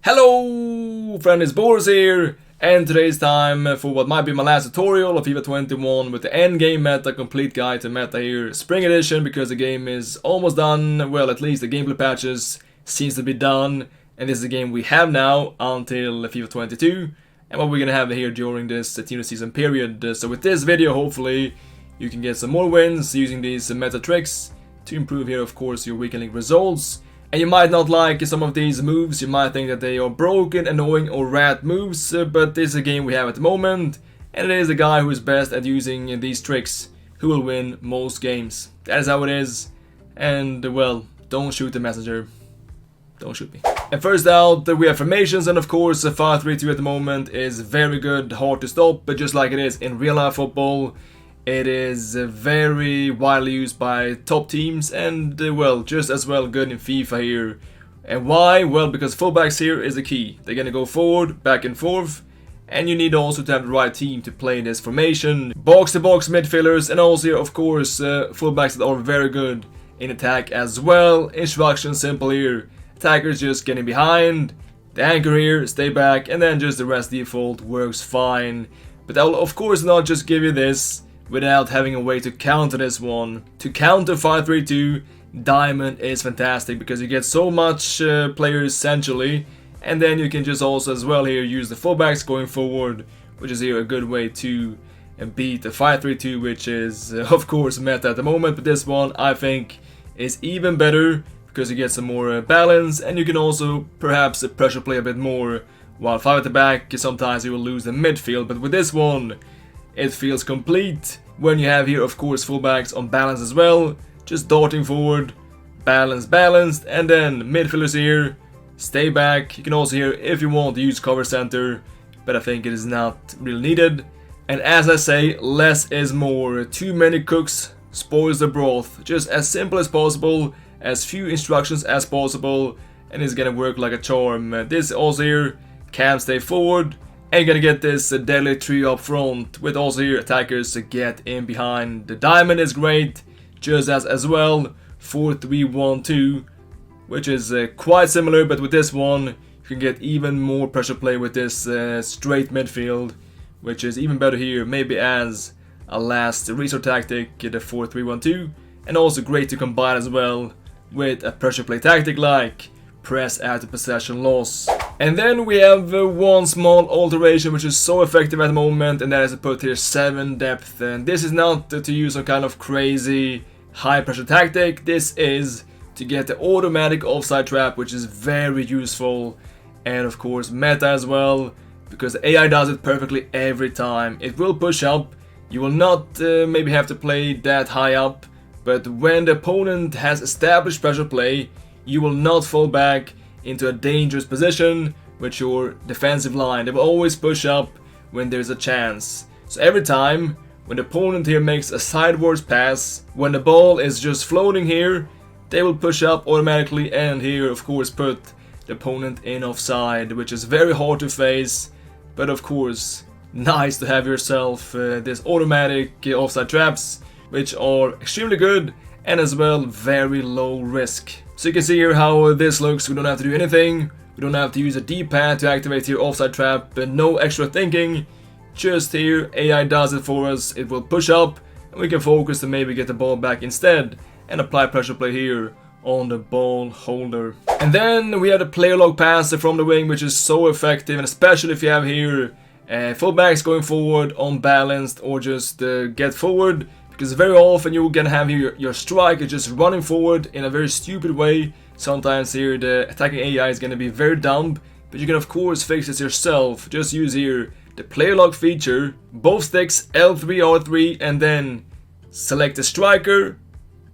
Hello friend, it's Boras here, and today's time for what might be my last tutorial of FIFA 21 with the Endgame meta, complete guide to meta here, Spring Edition, because the game is almost done. Well, at least the gameplay patches seems to be done, and this is the game we have now until FIFA 22, and what we're gonna have here during this team season period. So with this video, hopefully you can get some more wins using these meta tricks to improve here, of course, your weekend league results. And you might not like some of these moves, you might think that they are broken, annoying or rat moves, but this is a game we have at the moment, and it is the guy who is best at using these tricks who will win most games. That is how it is, and well, don't shoot the messenger. Don't shoot me. And first out, we have formations, and of course 5-3-2 at the moment is very good, hard to stop, but just like it is in real life football, it is very widely used by top teams and, well, just as well good in FIFA here. And why? Well, because fullbacks here is the key. They're gonna go forward, back and forth, and you need also to have the right team to play this formation. Box-to-box midfielders, and also, of course, fullbacks that are very good in attack as well. Instructions simple here. Attackers just getting behind, the anchor here, stay back, and then just the rest default works fine. But I will, of course, not just give you this without having a way to counter this one. To counter 5-3-2, Diamond is fantastic because you get so much players essentially, and then you can just also as well here use the fullbacks going forward, which is here a good way to beat the 5-3-2, which is of course meta at the moment, but this one I think is even better because you get some more balance, and you can also perhaps pressure play a bit more. While 5 at the back, sometimes you will lose the midfield, but with this one it feels complete when you have here, of course, fullbacks on balance as well, just darting forward, balanced, and then midfielders here, stay back. You can also here, if you want, to use cover center, but I think it is not really needed. And as I say, less is more. Too many cooks spoils the broth. Just as simple as possible, as few instructions as possible, and it's gonna work like a charm. This also here can stay forward, and you're gonna get this deadly tree up front, with also here attackers to get in behind. The diamond is great, just as well 4-3-1-2, which is quite similar, but with this one you can get even more pressure play with this straight midfield, which is even better here, maybe as a last resort tactic, the 4-3-1-2, and also great to combine as well with a pressure play tactic like press after possession loss. And then we have one small alteration which is so effective at the moment, and that is to put here 7 depth. And this is not to use some kind of crazy high pressure tactic, this is to get the automatic offside trap, which is very useful, and of course meta as well, because the AI does it perfectly every time. It will push up, you will not maybe have to play that high up, but when the opponent has established pressure play, you will not fall back into a dangerous position with your defensive line. They will always push up when there's a chance. So every time when the opponent here makes a sideways pass, when the ball is just floating here, they will push up automatically, and here of course put the opponent in offside, which is very hard to face, but of course nice to have yourself this automatic offside traps, which are extremely good and as well very low risk. So you can see here how this looks. We don't have to do anything, we don't have to use a D-pad to activate your offside trap, but no extra thinking, just here AI does it for us. It will push up and we can focus to maybe get the ball back instead and apply pressure play here on the ball holder. And then we have the player lock pass from the wing, which is so effective, and especially if you have here fullbacks going forward unbalanced or just get forward, because very often you're gonna have here your striker just running forward in a very stupid way. Sometimes here the attacking AI is gonna be very dumb, but you can of course fix this yourself. Just use here the player lock feature, both sticks L3 R3, and then select the striker,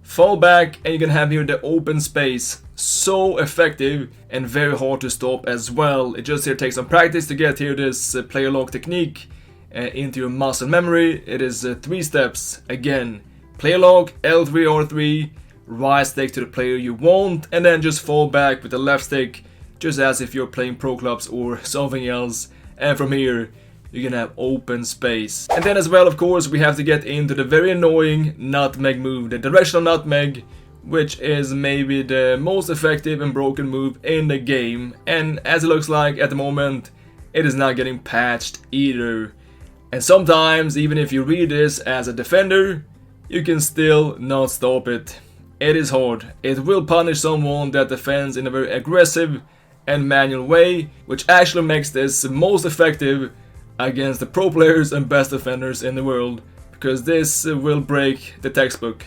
fall back, and you can have here the open space. So effective and very hard to stop as well. It just here takes some practice to get here this player lock technique into your muscle memory. It is 3 steps. Again, player lock, L3 R3, right stick to the player you want, and then just fall back with the left stick, just as if you're playing pro clubs or something else. And from here you can have open space. And then as well, of course, we have to get into the very annoying nutmeg move, the directional nutmeg, which is maybe the most effective and broken move in the game, and as it looks like at the moment, it is not getting patched either. And sometimes, even if you read this as a defender, you can still not stop it. It is hard. It will punish someone that defends in a very aggressive and manual way, which actually makes this most effective against the pro players and best defenders in the world, because this will break the textbook.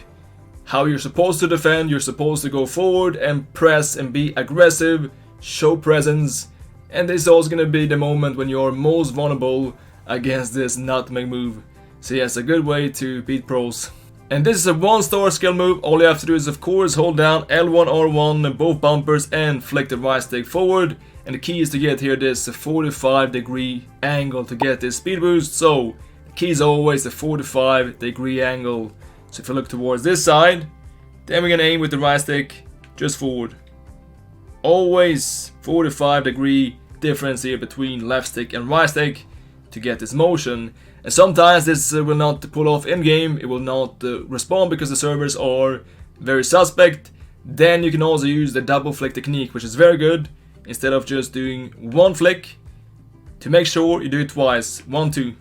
How you're supposed to defend, you're supposed to go forward and press and be aggressive, show presence, and this is also going to be the moment when you're most vulnerable against this nutmeg move. So yes, a good way to beat pros. And this is a 1-star skill move. All you have to do is of course hold down L1, R1, both bumpers, and flick the right stick forward. And the key is to get here this 45-degree angle to get this speed boost. So the key is always the 45-degree angle. So if you look towards this side, then we're gonna aim with the right stick just forward. Always 45-degree difference here between left stick and right stick to get this motion. And sometimes this will not pull off in game, it will not respond because the servers are very suspect. Then you can also use the double flick technique, which is very good. Instead of just doing one flick, to make sure you do it twice, 1, 2.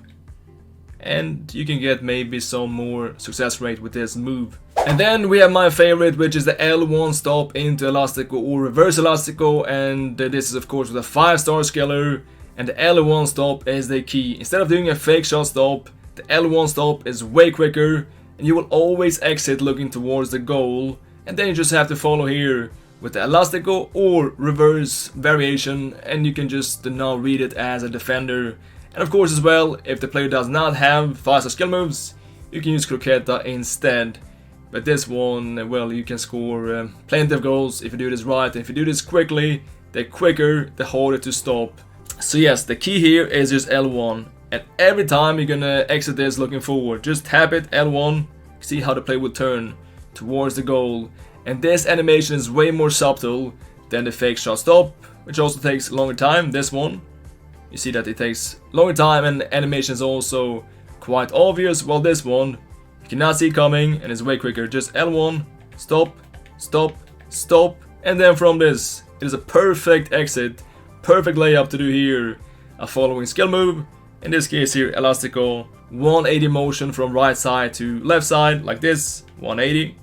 And you can get maybe some more success rate with this move. And then we have my favorite, which is the L1 stop into Elastico or reverse Elastico, and this is of course with a 5-star skiller. And the L1 stop is the key. Instead of doing a fake shot stop, the L1 stop is way quicker, and you will always exit looking towards the goal. And then you just have to follow here with the Elastico or reverse variation, and you can just now read it as a defender. And of course as well, if the player does not have 5-star skill moves, you can use Croqueta instead. But this one, well, you can score plenty of goals if you do this right, and if you do this quickly, the quicker, the harder to stop. So yes, the key here is just L1, and every time you're gonna exit this looking forward, just tap it, L1, see how the player will turn towards the goal. And this animation is way more subtle than the fake shot stop, which also takes a longer time. This one, you see that it takes longer time, and the animation is also quite obvious, while this one, you cannot see it coming and it's way quicker. Just L1, stop, stop, stop, and then from this, it is a perfect exit. Perfect layup to do here, a following skill move, in this case here Elastico, 180 motion from right side to left side, like this, 180,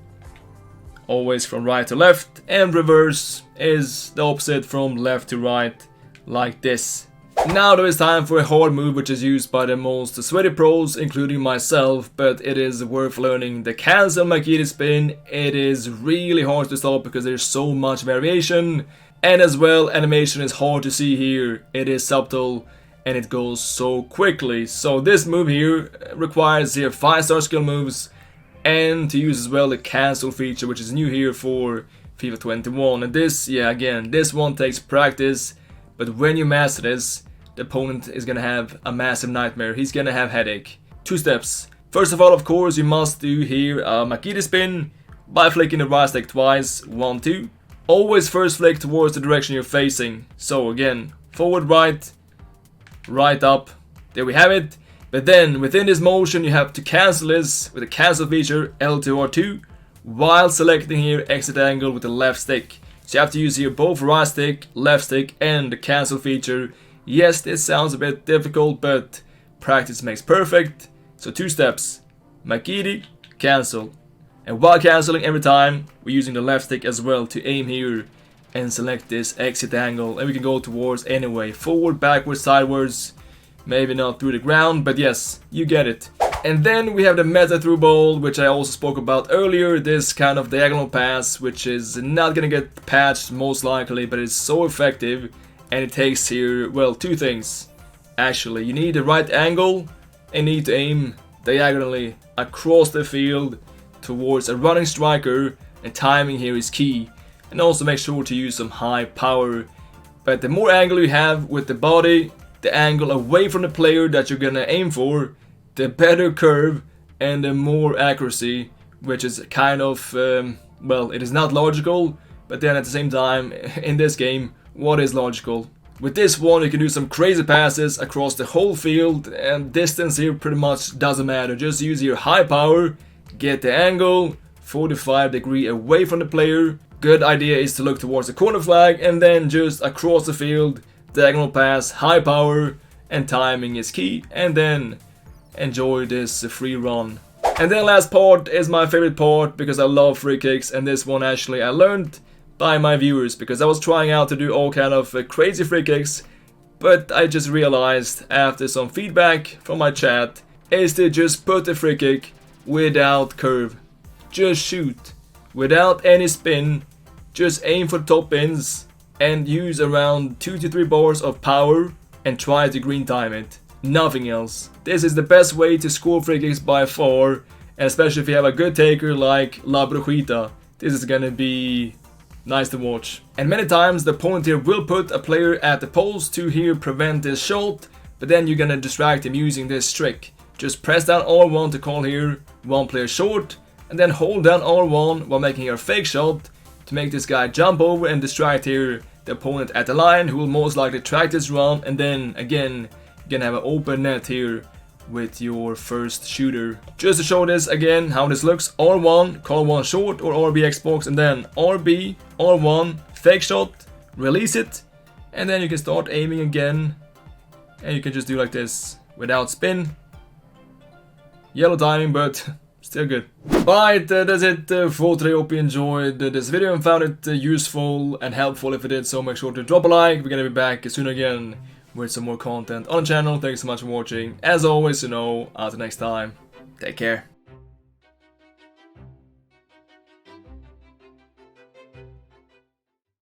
always from right to left, and reverse is the opposite from left to right, like this. Now there is time for a hard move which is used by the most sweaty pros, including myself, but it is worth learning. The cancel MCGEADY spin, it is really hard to stop because there's so much variation. And as well, animation is hard to see here, it is subtle and it goes so quickly. So this move here requires here 5-star skill moves, and to use as well the cancel feature, which is new here for FIFA 21. And this, yeah, again, this one takes practice, but when you master this, the opponent is gonna have a massive nightmare, he's gonna have headache. 2 steps. First of all, of course, you must do here a MCGEADY spin by flicking the right stick twice, 1, 2. Always first flick towards the direction you're facing. So again, forward right, right up, there we have it. But then within this motion you have to cancel this with the cancel feature L2 R2 while selecting here exit angle with the left stick. So you have to use here both right stick, left stick, and the cancel feature. Yes, this sounds a bit difficult, but practice makes perfect. So 2 steps, MCGEADY, cancel. And while cancelling every time, we're using the left stick as well to aim here and select this exit angle. And we can go towards anyway, forward, backwards, sideways, maybe not through the ground, but yes, you get it. And then we have the meta through ball, which I also spoke about earlier, this kind of diagonal pass, which is not gonna get patched most likely, but it's so effective, and it takes here, well, 2 things. Actually, you need the right angle and need to aim diagonally across the field towards a running striker, and timing here is key. And also make sure to use some high power. But the more angle you have with the body, the angle away from the player that you're gonna aim for, the better curve and the more accuracy, which is kind of, well, it is not logical, but then at the same time, in this game, what is logical? With this one, you can do some crazy passes across the whole field, and distance here pretty much doesn't matter. Just use your high power, get the angle, 45 degree away from the player. Good idea is to look towards the corner flag and then just across the field, diagonal pass, high power, and timing is key, and then enjoy this free run. And then last part is my favorite part because I love free kicks, and this one actually I learned by my viewers because I was trying out to do all kind of crazy free kicks, but I just realized after some feedback from my chat is to just put the free kick without curve. Just shoot without any spin, just aim for top ins and use around 2 to 3 bars of power and try to green time it. Nothing else. This is the best way to score free kicks by far, and especially if you have a good taker like La Brujita. This is gonna be nice to watch. And many times the opponent here will put a player at the post to here prevent this shot, but then you're gonna distract him using this trick. Just press down R1 to call here one player short, and then hold down R1 while making a fake shot to make this guy jump over and distract here the opponent at the line, who will most likely track this run, and then again you're gonna have an open net here with your first shooter. Just to show this again how this looks, R1, call one short or RB Xbox, and then RB, R1, fake shot, release it, and then you can start aiming again, and you can just do like this without spin. Yellow timing, but still good. But that's it for today. Hope you enjoyed this video and found it useful and helpful. If you did so, make sure to drop a like. We're gonna be back soon again with some more content on the channel. Thanks so much for watching. As always, until next time, take care.